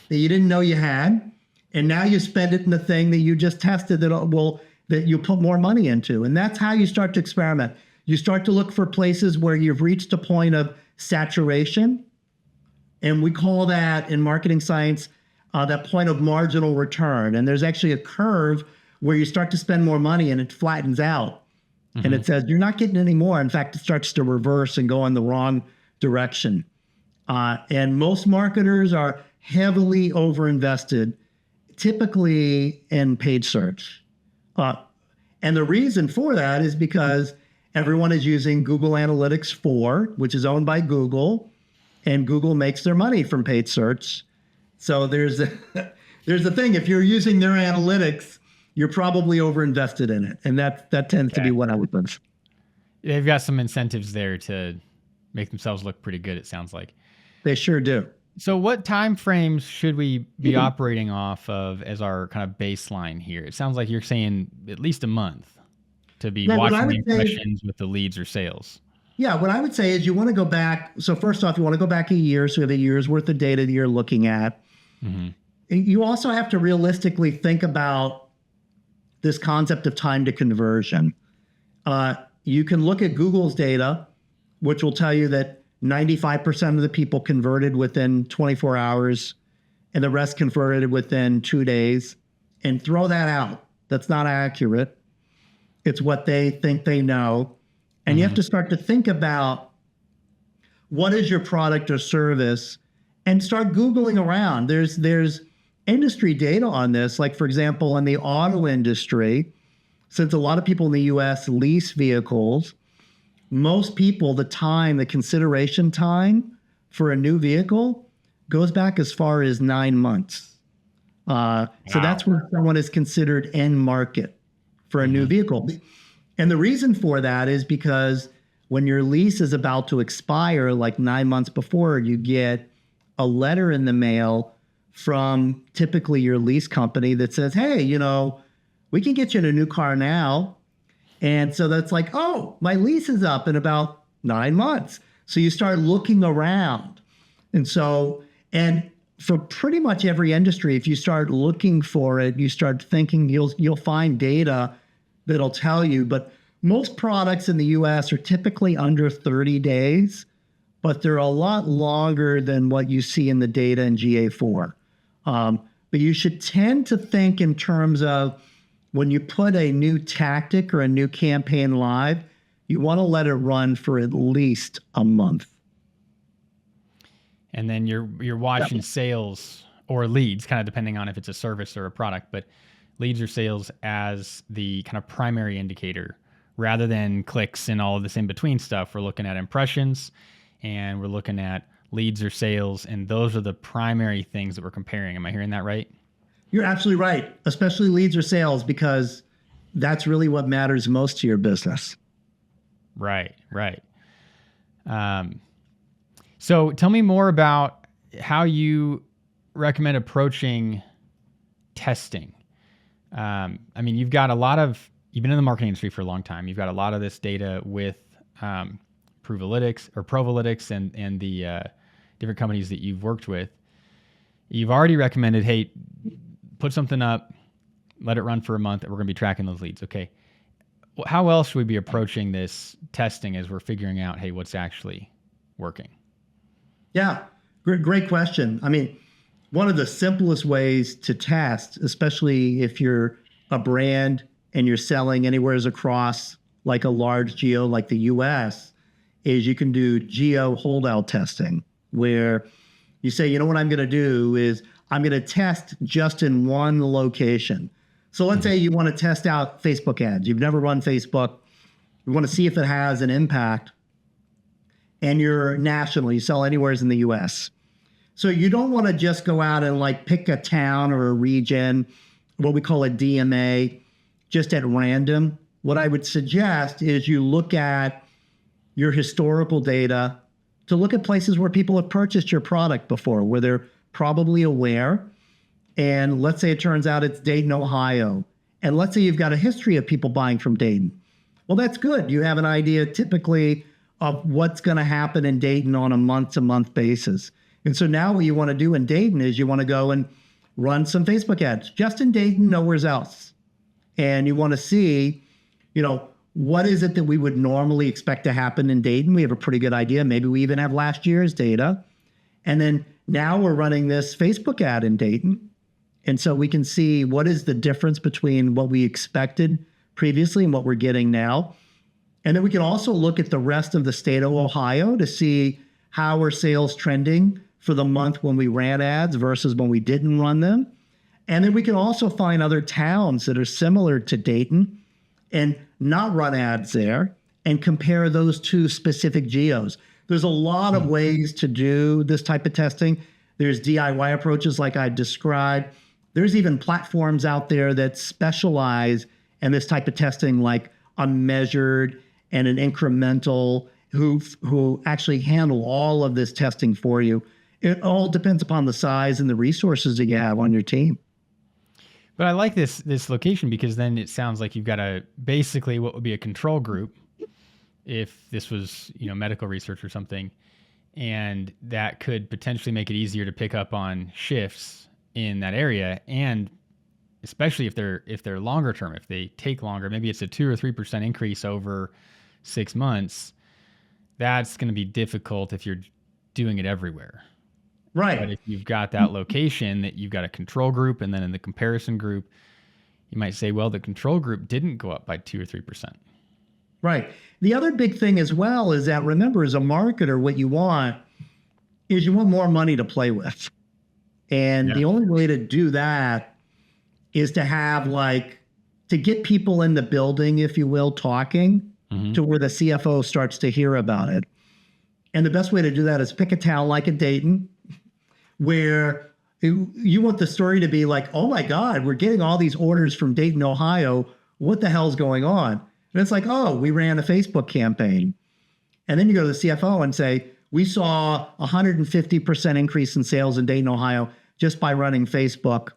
that you didn't know you had. And now you spend it in the thing that you just tested that you put more money into. And that's how you start to experiment. You start to look for places where you've reached a point of saturation. And we call that in marketing science, that point of marginal return. And there's actually a curve where you start to spend more money and it flattens out. And it says, you're not getting any more. In fact, it starts to reverse and go in the wrong direction. And most marketers are heavily overinvested, typically in paid search. And the reason for that is because everyone is using Google Analytics 4, which is owned by Google, and Google makes their money from paid search. So there's a thing, if you're using their analytics, you're probably overinvested in it. And that tends to be what I would think. They've got some incentives there to make themselves look pretty good, it sounds like. They sure do. So what time frames should we be operating off of as our kind of baseline here? It sounds like you're saying at least a month to be watching the impressions with the leads or sales. Yeah, what I would say is you want to go back. So first off, you want to go back a year. So you have a year's worth of data that you're looking at. You also have to realistically think about this concept of time to conversion. You can look at Google's data, which will tell you that 95% of the people converted within 24 hours and the rest converted within 2 days, and throw that out. That's not accurate. It's what they think they know. And you have to start to think about what is your product or service and start Googling around. There's industry data on this. Like, for example, in the auto industry, since a lot of people in the US lease vehicles, most people, the consideration time for a new vehicle goes back as far as 9 months. So that's where someone is considered end market for a new vehicle. And the reason for that is because when your lease is about to expire, like 9 months before, you get a letter in the mail from typically your lease company that says, hey, we can get you in a new car now. And so that's like, oh, my lease is up in about 9 months. So you start looking around. And for pretty much every industry, if you start looking for it, you start thinking, you'll find data that'll tell you. But most products in the US are typically under 30 days, but they're a lot longer than what you see in the data in GA4. But you should tend to think in terms of when you put a new tactic or a new campaign live, you want to let it run for at least a month. And then you're watching sales or leads, kind of depending on if it's a service or a product, but leads or sales as the kind of primary indicator rather than clicks and all of this in between stuff. We're looking at impressions and we're looking at leads or sales, and those are the primary things that we're comparing. Am I hearing that right? You're absolutely right, especially leads or sales, because that's really what matters most to your business. Right. So tell me more about how you recommend approaching testing. I mean, you've been in the marketing industry for a long time. You've got a lot of this data with Provalytics and the different companies that you've worked with. You've already recommended, hey, put something up, let it run for a month, and we're going to be tracking those leads. Okay. Well, how else should we be approaching this testing as we're figuring out, hey, what's actually working? Yeah, great question. I mean, one of the simplest ways to test, especially if you're a brand and you're selling anywhere across like a large geo like the US, is you can do geo holdout testing, where you say, what I'm going to do is I'm going to test just in one location. So let's say you want to test out Facebook ads. You've never run Facebook. You want to see if it has an impact. And you're national. You sell anywhere in the US. So you don't want to just go out and like pick a town or a region, what we call a DMA, just at random. What I would suggest is you look at your historical data to look at places where people have purchased your product before, where they're probably aware. And let's say it turns out it's Dayton, Ohio. And let's say you've got a history of people buying from Dayton. Well, that's good. You have an idea typically of what's going to happen in Dayton on a month-to-month basis. And so now what you want to do in Dayton is you want to go and run some Facebook ads just in Dayton, nowhere else. And you want to see, what is it that we would normally expect to happen in Dayton? We have a pretty good idea. Maybe we even have last year's data. And then now we're running this Facebook ad in Dayton. And so we can see what is the difference between what we expected previously and what we're getting now. And then we can also look at the rest of the state of Ohio to see how are sales trending for the month when we ran ads versus when we didn't run them. And then we can also find other towns that are similar to Dayton and not run ads there and compare those two specific geos. There's a lot of ways to do this type of testing. There's DIY approaches like I described. There's even platforms out there that specialize in this type of testing, like Unmeasured and an Incremental, who actually handle all of this testing for you. It all depends upon the size and the resources that you have on your team. But I like this location because then it sounds like you've got basically what would be a control group if this was, medical research or something, and that could potentially make it easier to pick up on shifts in that area, and especially if they're longer term, if they take longer, maybe it's a 2 or 3% increase over 6 months. That's going to be difficult if you're doing it everywhere. Right. But if you've got that location that you've got a control group, and then in the comparison group, you might say, well, the control group didn't go up by 2 or 3%. Right. The other big thing as well is that, remember, as a marketer, what you want is you want more money to play with. And Yeah. the only way to do that is to have to get people in the building, if you will, talking to where the CFO starts to hear about it. And the best way to do that is pick a town like a Dayton, where you want the story to be like, oh my God, we're getting all these orders from Dayton, Ohio. What the hell's going on? And it's like, oh, we ran a Facebook campaign. And then you go to the CFO and say, we saw 150% increase in sales in Dayton, Ohio, just by running Facebook.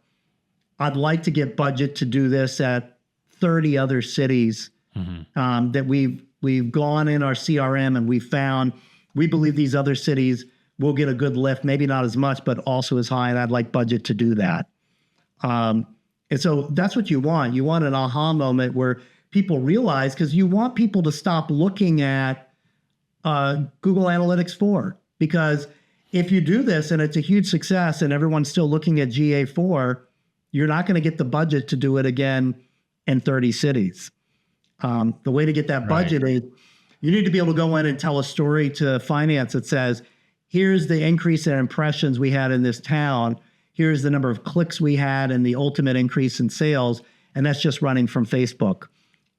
I'd like to get budget to do this at 30 other cities that we've gone in our CRM and we believe these other cities will get a good lift, maybe not as much, but also as high, and I'd like budget to do that. And so that's what you want. You want an aha moment where people realize, because you want people to stop looking at Google Analytics 4. Because if you do this and it's a huge success and everyone's still looking at GA4, you're not going to get the budget to do it again in 30 cities. The way to get that budget is you need to be able to go in and tell a story to finance that says, here's the increase in impressions we had in this town. Here's the number of clicks we had and the ultimate increase in sales. And that's just running from Facebook.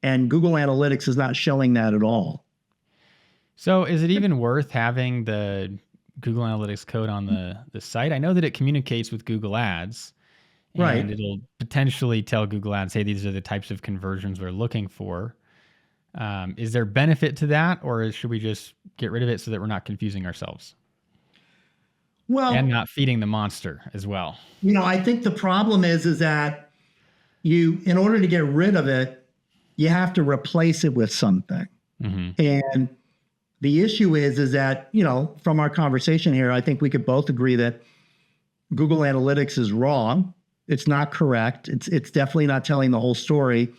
And Google Analytics is not showing that at all. So is it even worth having the Google Analytics code on the site? I know that it communicates with Google Ads. And it'll potentially tell Google Ads, hey, these are the types of conversions we're looking for. Is there benefit to that, or should we just get rid of it so that we're not confusing ourselves? Well, and not feeding the monster as well. I think the problem is that in order to get rid of it, you have to replace it with something. And the issue is that, from our conversation here, I think we could both agree that Google Analytics is wrong. It's not correct. It's definitely not telling the whole story.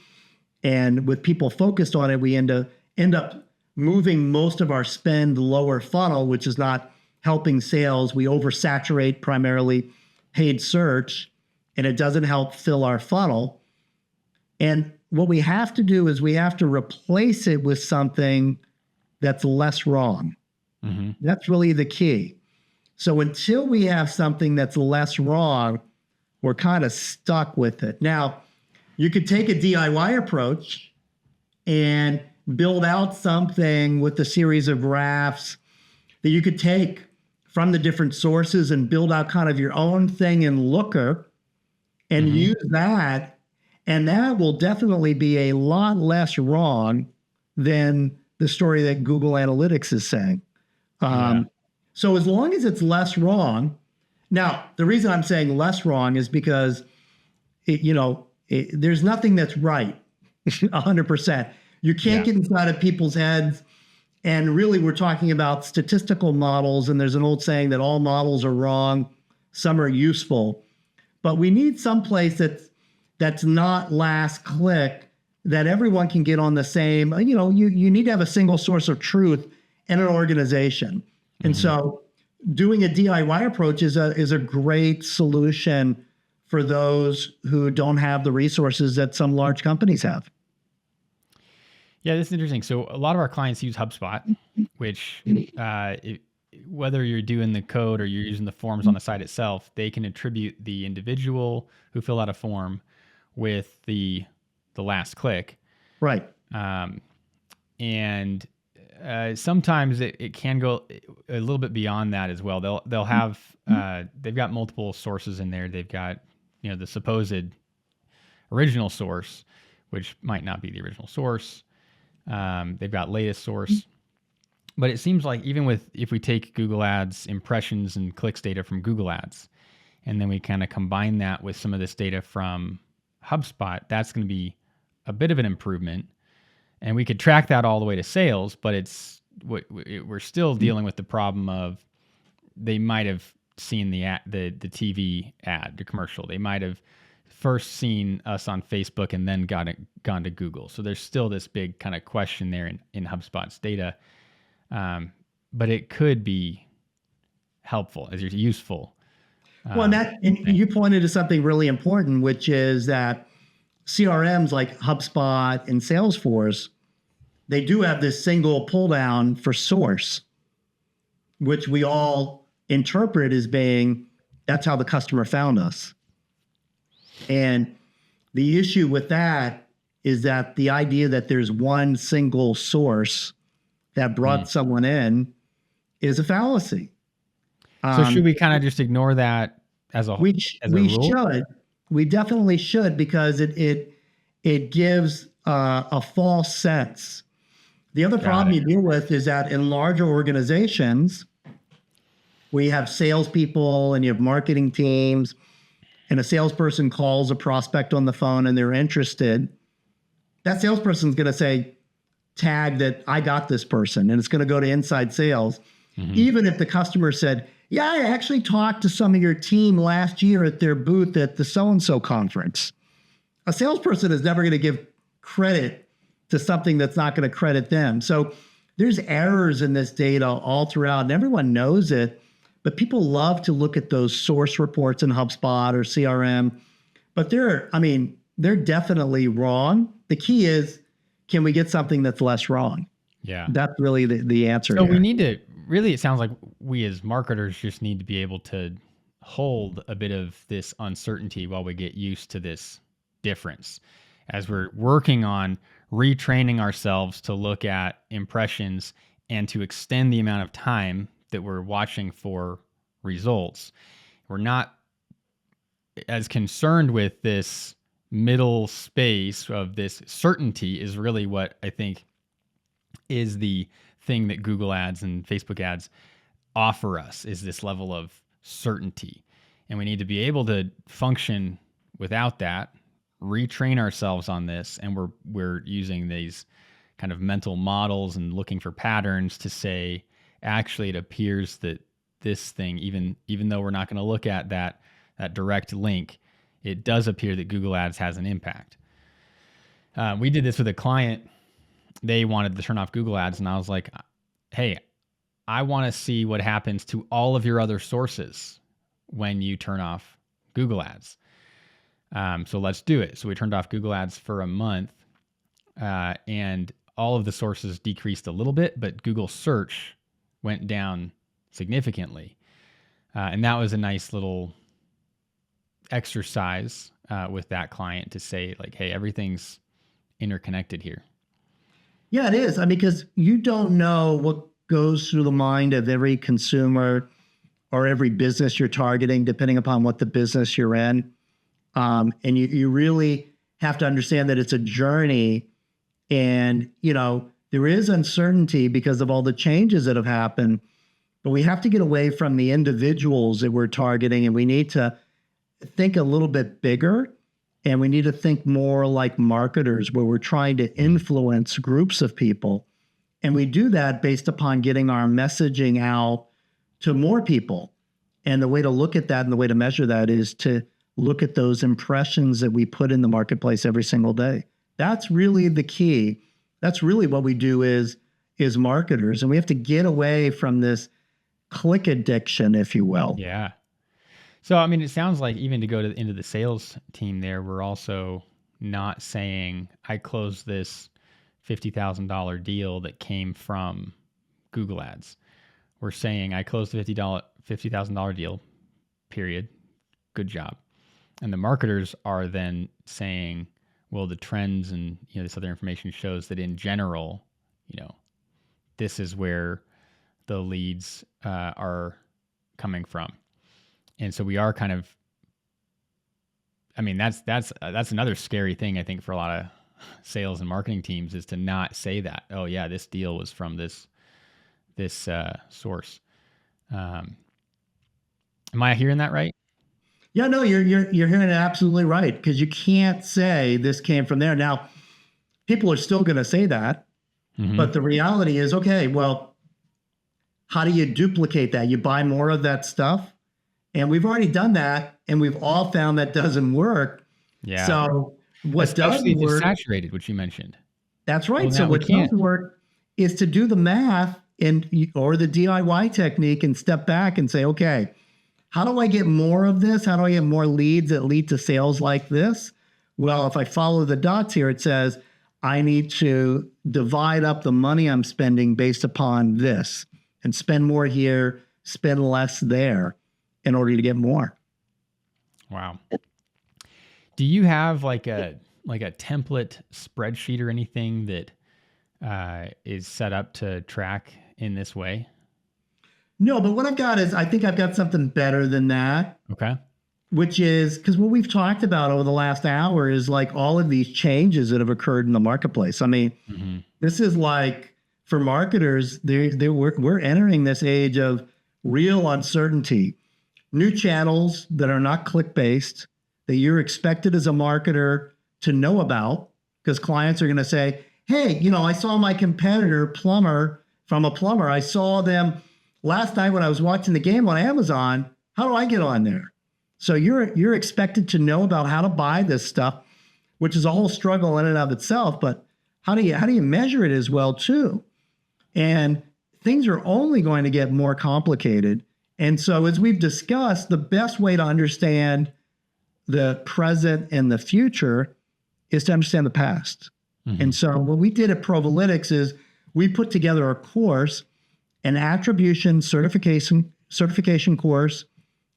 And with people focused on it, we end up moving most of our spend lower funnel, which is not helping sales. We oversaturate primarily paid search, and it doesn't help fill our funnel. And what we have to do is we have to replace it with something that's less wrong. That's really the key. So until we have something that's less wrong, we're kind of stuck with it. Now, you could take a DIY approach and build out something with a series of graphs that you could take from the different sources and build out kind of your own thing in Looker and use that. And that will definitely be a lot less wrong than the story that Google Analytics is saying. So as long as it's less wrong, now the reason I'm saying less wrong is because there's nothing that's right 100%. You can't get inside of people's heads. And really, we're talking about statistical models. And there's an old saying that all models are wrong. Some are useful. But we need some place that's not last click, that everyone can get on the same. You need to have a single source of truth in an organization. And so doing a DIY approach is a great solution for those who don't have the resources that some large companies have. Yeah, this is interesting. So a lot of our clients use HubSpot, which whether you're doing the code or you're using the forms on the site itself, they can attribute the individual who filled out a form with the last click. Right. And sometimes it can go a little bit beyond that as well. They'll have they've got multiple sources in there. They've got the supposed original source, which might not be the original source. They've got latest source. But it seems like even if we take Google Ads impressions and clicks data from Google Ads, and then we kind of combine that with some of this data from HubSpot, that's going to be a bit of an improvement. And we could track that all the way to sales, but we're still dealing with the problem of they might have seen the TV ad, the commercial. They might have first seen us on Facebook and then gone to Google. So there's still this big kind of question there in HubSpot's data. But it could be helpful, as useful. Well, and you pointed to something really important, which is that CRMs like HubSpot and Salesforce, they do have this single pull down for source, which we all interpret as being That's how the customer found us. And the issue with that is that the idea that there's one single source that brought someone in is a fallacy. So should we kind of just ignore that as a We rule? should. We definitely should, because it gives a false sense. The other problem you deal with is that in larger organizations, we have salespeople and you have marketing teams, and a salesperson calls a prospect on the phone and they're interested. That salesperson's going to say, tag that I got this person, and it's going to go to inside sales. Even if the customer said, yeah, I actually talked to some of your team last year at their booth at the so-and-so conference. A salesperson is never going to give credit to something that's not going to credit them. So there's errors in this data all throughout, and everyone knows it, but people love to look at those source reports in HubSpot or CRM, but they're definitely wrong. The key is, can we get something that's less wrong? Yeah. That's really the answer. So here. we need to, really, it sounds like we as marketers just need to be able to hold a bit of this uncertainty while we get used to this difference, as we're working on retraining ourselves to look at impressions and to extend the amount of time that we're watching for results. We're not as concerned with this middle space of this certainty is really what I think is the thing that Google ads and Facebook ads offer us, is this level of certainty. And we need to be able to function without that, retrain ourselves on this. And we're using these kind of mental models and looking for patterns to say, actually, it appears that this thing, even though we're not going to look at that direct link, it does appear that Google ads has an impact. We did this with a client. They wanted to turn off Google ads, and I was like, hey, I want to see what happens to all of your other sources when you turn off Google ads. So let's do it. So we turned off Google ads for a month, and all of the sources decreased a little bit, but Google search went down significantly. And that was a nice little exercise with that client to say, like, hey, everything's interconnected here. Yeah, it is. Because you don't know what goes through the mind of every consumer or every business you're targeting, depending upon what the business you're in. And you really have to understand that it's a journey, and, there is uncertainty because of all the changes that have happened, but we have to get away from the individuals that we're targeting, and we need to think a little bit bigger, and we need to think more like marketers, where we're trying to influence groups of people. And we do that based upon getting our messaging out to more people. And the way to look at that and the way to measure that is to look at those impressions that we put in the marketplace every single day. That's really the key. That's really what we do is marketers. And we have to get away from this click addiction, if you will. Yeah. So, it sounds like even to go into the sales team there, we're also not saying, I closed this $50,000 deal that came from Google ads. We're saying, I closed the $50,000 deal, period. Good job. And the marketers are then saying, well, the trends and this other information shows that in general, this is where the leads are coming from. And so we are kind of, that's another scary thing, I think, for a lot of sales and marketing teams, is to not say that, oh yeah, this deal was from this source. Am I hearing that right? Yeah, no, you're hearing it absolutely right, because you can't say this came from there. Now, people are still going to say that, but the reality is, okay, well, how do you duplicate that? You buy more of that stuff, and we've already done that, and we've all found that doesn't work. Yeah. So what especially does if work? It's saturated, which you mentioned. That's right. Well, so what does work is to do the math or the DIY technique and step back and say, okay, how do I get more of this? How do I get more leads that lead to sales like this? Well, if I follow the dots here, it says I need to divide up the money I'm spending based upon this, and spend more here, spend less there in order to get more. Wow. Do you have like a template spreadsheet or anything that is set up to track in this way? No, but what I've got is I think I've got something better than that. Okay. Which is because what we've talked about over the last hour is like all of these changes that have occurred in the marketplace. I mean, this is like for marketers, we're entering this age of real uncertainty, new channels that are not click-based, that you're expected as a marketer to know about, because clients are going to say, hey, I saw my competitor plumber, I saw them last night when I was watching the game on Amazon. How do I get on there? So you're expected to know about how to buy this stuff, which is a whole struggle in and of itself. But how do you measure it as well too? And things are only going to get more complicated. And so as we've discussed, the best way to understand the present and the future is to understand the past. And so what we did at Provalytics is we put together a course, an attribution certification course.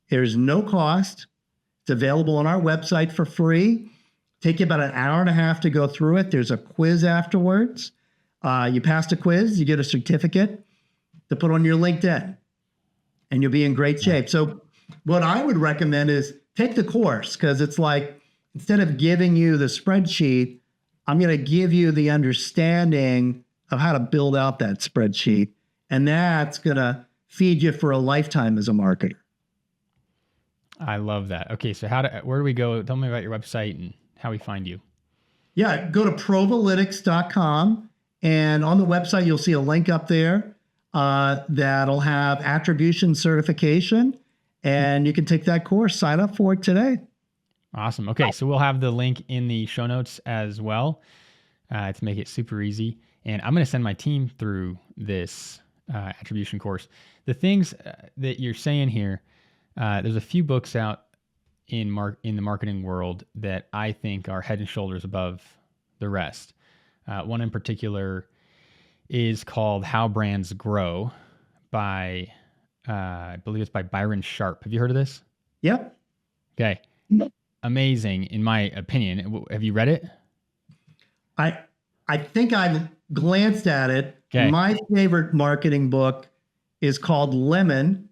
There's no cost. It's available on our website for free. Take you about an hour and a half to go through it. There's a quiz afterwards. You pass the quiz, you get a certificate to put on your LinkedIn, and you'll be in great shape. So what I would recommend is take the course, because it's like, instead of giving you the spreadsheet, I'm going to give you the understanding of how to build out that spreadsheet. And that's going to feed you for a lifetime as a marketer. I love that. Okay, so where do we go? Tell me about your website and how we find you. Yeah, go to provalytics.com, and on the website you'll see a link up there that'll have attribution certification, and you can take that course. Sign up for it today. Awesome. Okay, so we'll have the link in the show notes as well to make it super easy. And I'm going to send my team through this attribution course. The things that you're saying here. There's a few books out in the marketing world that I think are head and shoulders above the rest. One in particular is called How Brands Grow by, I believe it's by Byron Sharp. Have you heard of this? Yep. Okay. Amazing, in my opinion. Have you read it? I think I've glanced at it. Okay. My favorite marketing book is called Lemon,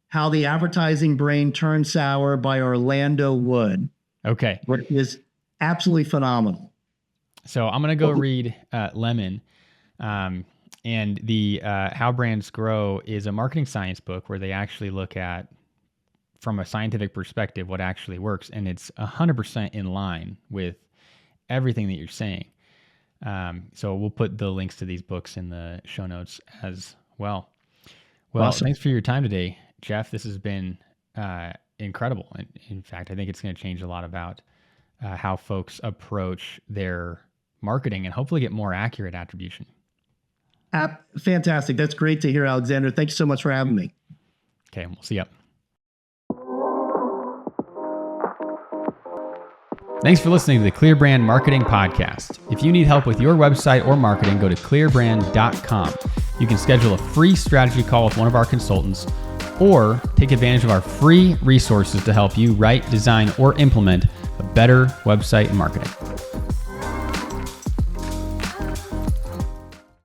How the Advertising Brain Turned Sour by Orlando Wood. Okay. Which is absolutely phenomenal. So I'm going to go read Lemon. And the How Brands Grow is a marketing science book where they actually look at, from a scientific perspective, what actually works. And it's 100% in line with everything that you're saying. So we'll put the links to these books in the show notes as well. Well, Awesome. Thanks for your time today, Jeff. This has been incredible. And in fact, I think it's going to change a lot about how folks approach their marketing and hopefully get more accurate attribution. Fantastic. That's great to hear, Alexander. Thank you so much for having me. Okay, we'll see you. Thanks for listening to the Clear Brand Marketing Podcast. If you need help with your website or marketing, go to clearbrand.com. You can schedule a free strategy call with one of our consultants, or take advantage of our free resources to help you write, design, or implement a better website and marketing.